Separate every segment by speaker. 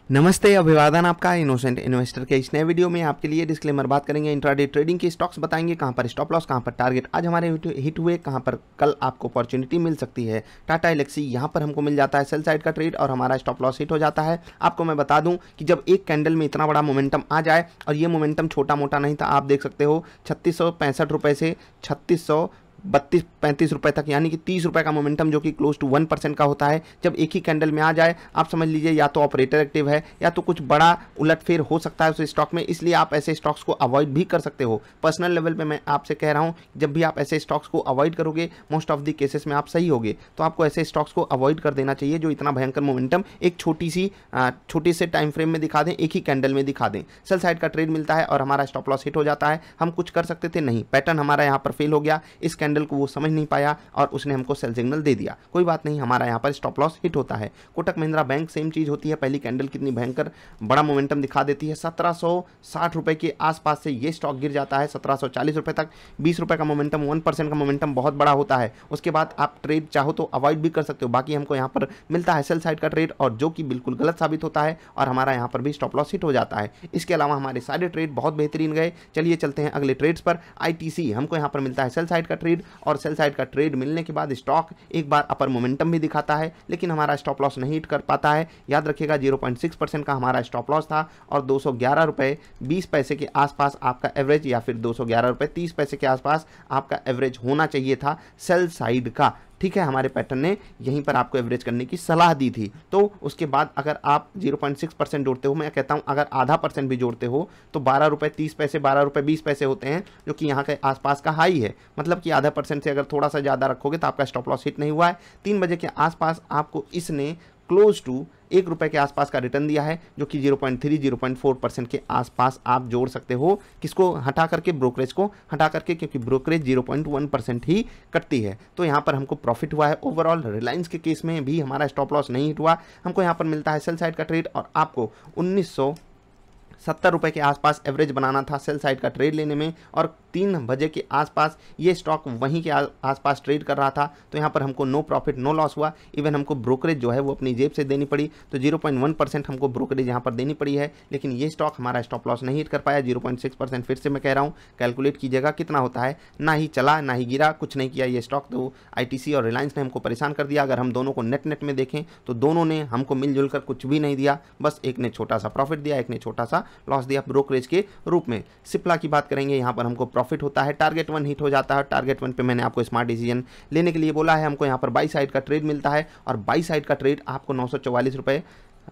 Speaker 1: नमस्ते, अभिवादन आपका इनोसेंट इन्वेस्टर के इस नए वीडियो में आपके लिए डिस्क्लेमर बात करेंगे। इंट्राडे ट्रेडिंग के स्टॉक्स बताएंगे, कहां पर स्टॉप लॉस, कहां पर टारगेट आज हमारे हिट हुए, कहां पर कल आपको अपॉर्चुनिटी मिल सकती है। टाटा एलेक्सी यहां पर हमको मिल जाता है सेल साइड का ट्रेड और हमारा स्टॉप लॉस हिट हो जाता है। आपको मैं बता दूं कि जब एक कैंडल में इतना बड़ा मोमेंटम आ जाए, और ये मोमेंटम छोटा मोटा नहीं था, आप देख सकते हो 3665 रुपये से 3632-35 रुपए तक, यानी कि 30 रुपए का मोमेंटम जो कि क्लोज टू 1% का होता है, जब एक ही कैंडल में आ जाए, आप समझ लीजिए या तो ऑपरेटर एक्टिव है या तो कुछ बड़ा उलटफेर हो सकता है उस स्टॉक में। इसलिए आप ऐसे स्टॉक्स को अवॉइड भी कर सकते हो। पर्सनल लेवल पे मैं आपसे कह रहा हूं, जब भी आप ऐसे स्टॉक्स को अवॉइड करोगे, मोस्ट ऑफ द केसेस में आप सही होगे। तो आपको ऐसे स्टॉक्स को अवॉइड कर देना चाहिए जो इतना भयंकर मोमेंटम एक छोटी से टाइम फ्रेम में दिखा दें, एक ही कैंडल में दिखा दें। सेल साइड का ट्रेड मिलता है और हमारा स्टॉप लॉस हिट हो जाता है। हम कुछ कर सकते थे नहीं, पैटर्न हमारा यहाँ पर फेल हो गया, इस कैंडल को वो समझ नहीं पाया और उसने हमको सेल सिग्नल दे दिया। कोई बात नहीं, हमारा यहाँ पर स्टॉप लॉस हिट होता है। कोटक महिंद्रा बैंक सेम चीज होती है। पहली कैंडल कितनी भयंकर बड़ा मोमेंटम दिखा देती है, 1760 रुपए के आसपास से ये स्टॉक गिर जाता है 1740 रुपए तक। 20 रुपए का मोमेंटम, 1% का मोमेंटम बहुत बड़ा होता है। उसके बाद आप ट्रेड चाहो तो अवॉइड भी कर सकते हो। बाकी हमको यहाँ पर मिलता है सेल साइड का ट्रेड, और जो कि बिल्कुल गलत साबित होता है, और हमारा यहाँ पर भी स्टॉप लॉस हिट हो जाता है। इसके अलावा हमारे सारे ट्रेड बहुत बेहतरीन गए। चलिए चलते हैं अगले ट्रेड्स पर। ITC हमको यहाँ पर मिलता है सेल साइड का ट्रेड, और सेल साइड का ट्रेड मिलने के बाद स्टॉक एक बार अपर मोमेंटम भी दिखाता है, लेकिन हमारा स्टॉप लॉस नहीं हिट कर पाता है। याद रखिएगा 0.6% का हमारा स्टॉप लॉस था, और 211 रुपए 20 पैसे के आसपास आपका एवरेज, या फिर 211 रुपए 30 पैसे के आसपास आपका एवरेज होना चाहिए था सेल साइड का। ठीक है, हमारे पैटर्न ने यहीं पर आपको एवरेज करने की सलाह दी थी। तो उसके बाद अगर आप 0.6% जोड़ते हो, मैं कहता हूं अगर आधा % भी जोड़ते हो, तो 12 रुपए 30 पैसे, 12 रुपए 20 पैसे होते हैं, जो कि यहाँ के आसपास का हाई है। मतलब कि आधा % से अगर थोड़ा सा ज़्यादा रखोगे तो आपका स्टॉप लॉस हिट नहीं हुआ है। 3 बजे के आसपास आपको इसने क्लोज टू 1 रुपए के आसपास का रिटर्न दिया है, जो कि 0.4% के आसपास आप जोड़ सकते हो। किसको हटा करके? ब्रोकरेज को हटा करके, क्योंकि ब्रोकरेज 0.1% ही कटती है। तो यहाँ पर हमको प्रॉफिट हुआ है ओवरऑल। रिलायंस के केस में भी हमारा स्टॉप लॉस नहीं हिट हुआ। हमको यहाँ पर मिलता है सेल साइड का ट्रेड, और आपको 1970 रुपए के आसपास एवरेज बनाना था सेल साइड का ट्रेड लेने में, और 3 बजे के आसपास ये स्टॉक वहीं के आसपास ट्रेड कर रहा था। तो यहाँ पर हमको नो प्रॉफिट नो लॉस हुआ। इवन हमको ब्रोकरेज जो है वो अपनी जेब से देनी पड़ी, तो 0.1% हमको ब्रोकरेज यहाँ पर देनी पड़ी है। लेकिन ये स्टॉक हमारा स्टॉप लॉस नहीं हिट कर पाया। 0.6% फिर से मैं कह रहा हूँ, कैलकुलेट कीजिएगा कितना होता है। ना ही चला, ना ही गिरा, कुछ नहीं किया ये स्टॉक। तो ITC और रिलायंस ने हमको परेशान कर दिया। अगर हम दोनों को नेट में देखें तो दोनों ने हमको मिलजुल कर कुछ भी नहीं दिया। बस एक ने छोटा सा प्रॉफिट दिया, एक ने छोटा सा लॉस दिया ब्रोकरेज के रूप में। सिप्ला की बात करेंगे, यहाँ पर हमको प्रॉफिट होता है। टारगेट 1 हिट हो जाता है। टारगेट 1 पे मैंने आपको स्मार्ट डिसीजन लेने के लिए बोला है। हमको यहाँ पर बाई साइड का ट्रेड मिलता है, और बाई साइड का ट्रेड आपको 944 रुपये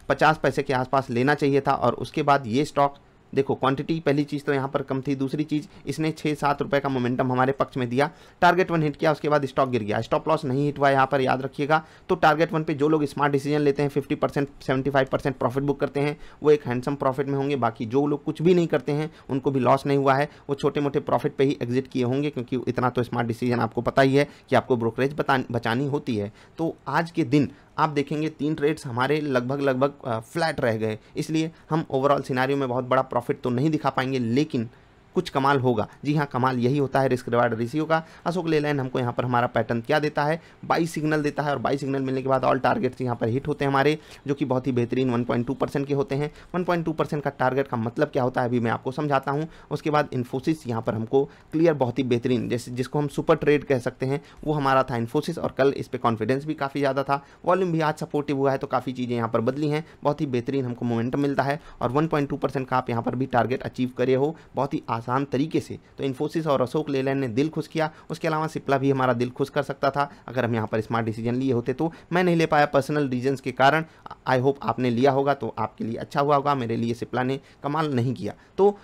Speaker 1: 50 पैसे के आसपास लेना चाहिए था। और उसके बाद ये स्टॉक देखो, क्वांटिटी पहली चीज़ तो यहाँ पर कम थी, दूसरी चीज़ इसने 6-7 रुपए का मोमेंटम हमारे पक्ष में दिया। टारगेट 1 हिट किया, उसके बाद स्टॉक गिर गया। स्टॉप लॉस नहीं हिट हुआ यहाँ पर, याद रखिएगा। तो टारगेट 1 पे जो लोग स्मार्ट डिसीजन लेते हैं, 50% 75% प्रॉफिट बुक करते हैं, वो एक हैंडसम प्रॉफिट में होंगे। बाकी जो लोग कुछ भी नहीं करते हैं, उनको भी लॉस नहीं हुआ है, वो छोटे मोटे प्रॉफिट पे ही एग्जिट किए होंगे, क्योंकि इतना तो स्मार्ट डिसीजन आपको पता ही है कि आपको ब्रोकरेज बचानी होती है। तो आज के दिन आप देखेंगे 3 ट्रेड्स हमारे लगभग फ्लैट रह गए। इसलिए हम ओवरऑल सिनारियो में बहुत बड़ा प्रॉफिट तो नहीं दिखा पाएंगे, लेकिन कुछ कमाल होगा। जी हाँ, कमाल यही होता है रिस्क रिवार्ड रेशियो का। अशोक लेलैंड हमको यहाँ पर हमारा पैटर्न क्या देता है? बाई सिग्नल देता है, और बाई सिग्नल मिलने के बाद ऑल टारगेट्स यहाँ पर हिट होते हैं हमारे, जो कि बहुत ही बेहतरीन 1.2% के होते हैं। 1.2% का टारगेट का मतलब क्या होता है अभी मैं आपको समझाता हूँ। उसके बाद इन्फोसिस यहाँ पर हमको क्लियर, बहुत ही बेहतरीन, जैसे जिसको हम सुपर ट्रेड कह सकते हैं, वो हमारा था इन्फोसिस, और कल इस पर कॉन्फिडेंस भी काफ़ी ज़्यादा था। वॉल्यूम भी आज सपोर्टिव हुआ है, तो काफ़ी चीज़ें यहाँ पर बदली हैं। बहुत ही बेहतरीन हमको मोमेंटम मिलता है, और 1.2% का आप यहाँ पर भी टारगेट अचीव करे हो बहुत ही आसान तरीके से। तो इन्फोसिस और अशोक लेलैंड ने दिल खुश किया। उसके अलावा सिप्ला भी हमारा दिल खुश कर सकता था अगर हम यहाँ पर स्मार्ट डिसीजन लिए होते। तो मैं नहीं ले पाया पर्सनल रीजंस के कारण। आई होप आपने लिया होगा तो आपके लिए अच्छा हुआ होगा। मेरे लिए सिप्ला ने कमाल नहीं किया। तो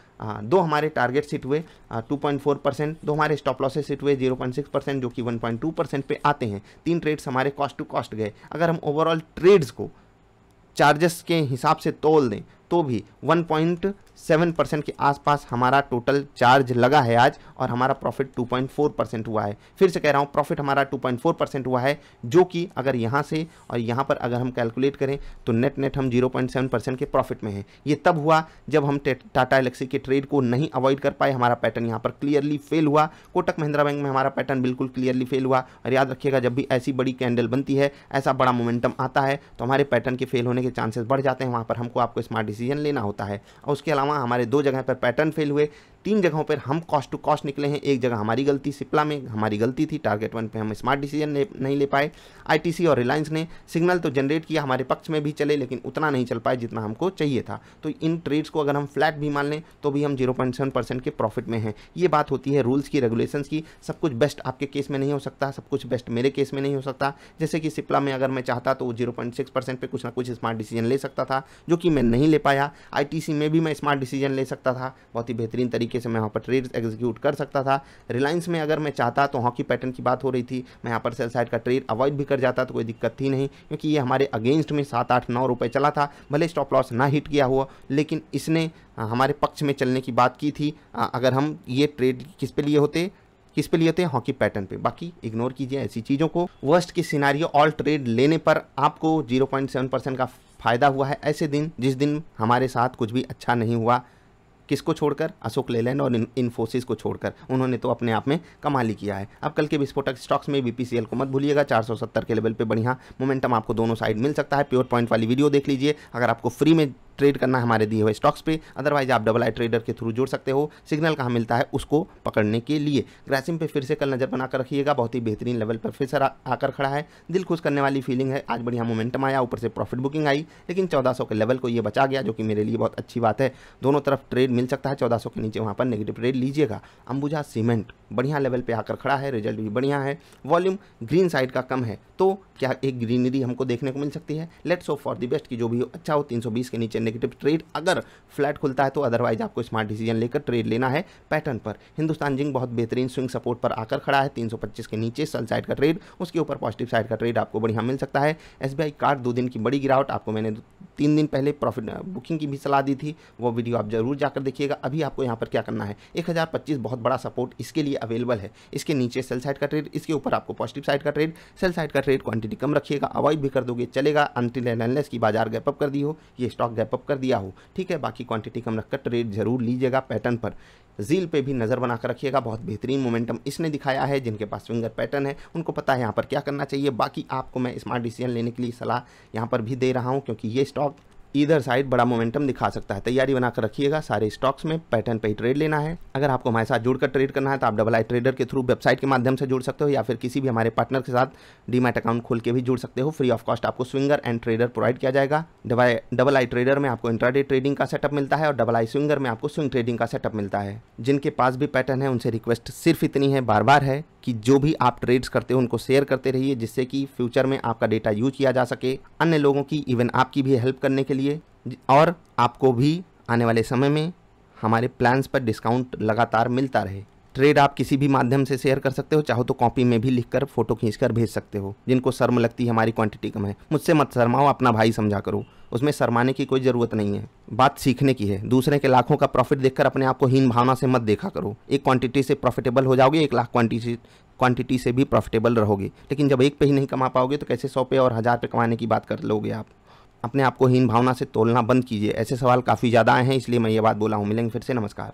Speaker 1: 2 हमारे टारगेट हिट हुए 2.4%, 2 हमारे स्टॉप लॉसेस हिट हुए 0.6%, जो कि 1.2% पे आते हैं। 3 ट्रेड्स हमारे कॉस्ट टू कॉस्ट गए। अगर हम ओवरऑल ट्रेड्स को चार्जेस के हिसाब से तोल दें तो भी 7% के आसपास हमारा टोटल चार्ज लगा है आज, और हमारा प्रॉफिट 2.4% हुआ है। फिर से कह रहा हूँ, प्रॉफिट हमारा 2.4% हुआ है, जो कि अगर यहाँ से और यहाँ पर अगर हम कैलकुलेट करें तो नेट हम 0.7% के प्रॉफिट में हैं। ये तब हुआ जब हम टाटा एल्क्सी के ट्रेड को नहीं अवॉइड कर पाए, हमारा पैटर्न यहाँ पर क्लियरली फेल हुआ। कोटक महिंद्रा बैंक में हमारा पैटर्न बिल्कुल क्लियरली फेल हुआ। और याद रखिएगा, जब भी ऐसी बड़ी कैंडल बनती है, ऐसा बड़ा मोमेंटम आता है, तो हमारे पैटर्न के फेल होने के चांसेस बढ़ जाते हैं। वहाँ पर हमको आपको स्मार्ट डिसीजन लेना होता है। और उसके अलावा हमारे 2 जगह पर पैटर्न फेल हुए, 3 जगहों पर हम कॉस्ट टू कॉस्ट निकले हैं। एक जगह हमारी गलती, सिप्ला में हमारी गलती थी, टारगेट 1 पे हम स्मार्ट डिसीजन नहीं ले पाए। आईटीसी और रिलायंस ने सिग्नल तो जनरेट किया, हमारे पक्ष में भी चले, लेकिन उतना नहीं चल पाए जितना हमको चाहिए था। तो इन ट्रेड्स को अगर हम फ्लैट भी मान लें तो भी हम 0.7% के प्रॉफिट में हैं। ये बात होती है रूल्स की, रेगुलेशंस की। सब कुछ बेस्ट आपके केस में नहीं हो सकता, सब कुछ बेस्ट मेरे केस में नहीं हो सकता। जैसे कि सिप्ला में अगर मैं चाहता तो 0.6% पे कुछ ना कुछ स्मार्ट डिसीजन ले सकता था, जो कि मैं नहीं ले पाया। आईटीसी में भी मैं स्मार्ट डिसीजन ले सकता था, बहुत ही बेहतरीन तरीके से मैं वहाँ पर ट्रेड एग्जीक्यूट कर सकता था। रिलायंस में अगर मैं चाहता तो हॉकी पैटर्न की बात हो रही थी, मैं यहाँ पर सेल साइड का ट्रेड अवॉइड भी कर जाता तो कोई दिक्कत थी नहीं, क्योंकि ये हमारे अगेंस्ट में 7, 8, 9 रुपये चला था। भले स्टॉप लॉस ना हिट किया हुआ, लेकिन इसने हमारे पक्ष में चलने की बात की थी। अगर हम ये ट्रेड किस पे लिए होते हैं, हॉकी पैटर्न पे। बाकी इग्नोर कीजिए ऐसी चीज़ों को। वर्स्ट की सिनारियो, ऑल ट्रेड लेने पर आपको 0.7% का फ़ायदा हुआ है। ऐसे दिन जिस दिन हमारे साथ कुछ भी अच्छा नहीं हुआ, किसको छोड़कर, अशोक लेलैंड और इन्फोसिस को छोड़कर, उन्होंने तो अपने आप में कमाल ही किया है। अब कल के विस्फोटक स्टॉक्स में बीपीसीएल को मत भूलिएगा, 470 के लेवल पे बढ़िया मोमेंटम आपको दोनों साइड मिल सकता है। प्योर पॉइंट वाली वीडियो देख लीजिए अगर आपको फ्री में ट्रेड करना है हमारे दिए हुए स्टॉक्स पे। अदरवाइज आप डबल आई ट्रेडर के थ्रू जुड़ सकते हो, सिग्नल कहाँ मिलता है उसको पकड़ने के लिए। ग्रासिम पे फिर से कल नज़र बनाकर रखिएगा, बहुत ही बेहतरीन लेवल पर फिर से आकर खड़ा है। दिल खुश करने वाली फीलिंग है, आज बढ़िया मोमेंटम आया, ऊपर से प्रॉफिट बुकिंग आई, लेकिन 1400 के लेवल को ये बचा गया, जो कि मेरे लिए बहुत अच्छी बात है। दोनों तरफ ट्रेड मिल सकता है, 1400 के नीचे वहाँ पर नेगेटिव ट्रेड लीजिएगा। अंबुजा सीमेंट बढ़िया लेवल पे आकर खड़ा है, रिजल्ट भी बढ़िया है, वॉल्यूम ग्रीन साइड का कम है, तो क्या एक ग्रीनरी हमको देखने को मिल सकती है। Let's hope for the best की जो भी अच्छा हो। 320 के नीचे नेगेटिव ट्रेड अगर फ्लैट खुलता है तो, अदरवाइज आपको स्मार्ट डिसीजन लेकर ट्रेड लेना है पैटर्न पर। हिंदुस्तान जिंक बहुत बेहतरीन स्विंग सपोर्ट पर आकर खड़ा है, 325 के नीचे सेल साइड का ट्रेड, उसके ऊपर पॉजिटिव साइड का ट्रेड आपको बढ़िया मिल सकता है। एसबीआई कार्ड 2 दिन की बड़ी गिरावट, आपको मैंने 3 दिन पहले प्रॉफिट बुकिंग की भी सलाह दी थी, वो वीडियो आप जरूर जाकर देखिएगा। अभी आपको यहाँ पर क्या करना है, 1025 बहुत बड़ा सपोर्ट इसके लिए अवेलेबल है। इसके नीचे सेल साइड का ट्रेड, इसके ऊपर आपको पॉजिटिव साइड का ट्रेड। सेल साइड का ट्रेड क्वांटिटी कम रखिएगा, अवॉइड भी कर दोगे चलेगा, अनटिल एंड अनलेस की बाजार गैप अप कर दी हो, ये स्टॉक गैप अप कर दिया हो, ठीक है। बाकी क्वांटिटी कम रखकर ट्रेड जरूर लीजिएगा पैटर्न पर। जील पे भी नज़र बनाकर रखिएगा, बहुत बेहतरीन मोमेंटम इसने दिखाया है। जिनके पास स्विंगर पैटर्न है उनको पता है यहाँ पर क्या करना चाहिए। बाकी आपको मैं स्मार्ट डिसीजन लेने के लिए सलाह यहाँ पर भी दे रहा हूँ, क्योंकि ये स्टॉक इधर साइड बड़ा मोमेंटम दिखा सकता है। तैयारी बनाकर रखिएगा, सारे स्टॉक्स में पैटर्न पे ही ट्रेड लेना है। अगर आपको हमारे साथ जुड़कर ट्रेड करना है तो आप डबल आई ट्रेडर के थ्रू वेबसाइट के माध्यम से जुड़ सकते हो, या फिर किसी भी हमारे पार्टनर के साथ डीमैट अकाउंट खोल के भी जुड़ सकते हो। फ्री ऑफ कॉस्ट आपको स्विंगर एंड ट्रेडर प्रोवाइड किया जाएगा। डबल आई ट्रेडर में आपको इंट्राडे ट्रेडिंग का सेटअप मिलता है, और डबल आई स्विंगर में आपको स्विंग ट्रेडिंग का सेटअप मिलता है। जिनके पास भी पैटर्न है उनसे रिक्वेस्ट सिर्फ इतनी है, बार बार है, कि जो भी आप ट्रेड्स करते हो उनको शेयर करते रहिए, जिससे कि फ्यूचर में आपका डेटा यूज किया जा सके, अन्य लोगों की, इवन आपकी भी हेल्प करने के लिए, और आपको भी आने वाले समय में हमारे प्लान्स पर डिस्काउंट लगातार मिलता रहे। ट्रेड आप किसी भी माध्यम से शेयर कर सकते हो, चाहो तो कॉपी में भी लिखकर फोटो खींचकर भेज सकते हो। जिनको शर्म लगती है हमारी क्वांटिटी कम है, मुझसे मत शर्माओ, अपना भाई समझा करो, उसमें शर्माने की कोई ज़रूरत नहीं है, बात सीखने की है। दूसरे के लाखों का प्रॉफिट देखकर अपने आप को हीन भावना से मत देखा करो। एक क्वांटिटी से प्रॉफिटेबल हो जाओगे, 1 लाख क्वांटिटी से भी प्रॉफिटेबल रहोगे, लेकिन जब एक पे ही नहीं कमा पाओगे तो कैसे 100 पे और 1000 पे कमाने की बात कर लोगे आप। अपने आप को हीन भावना से तोलना बंद कीजिए। ऐसे सवाल काफ़ी ज़्यादा आए हैं, इसलिए मैं ये बात बोला हूँ। मिलेंगे फिर से, नमस्कार।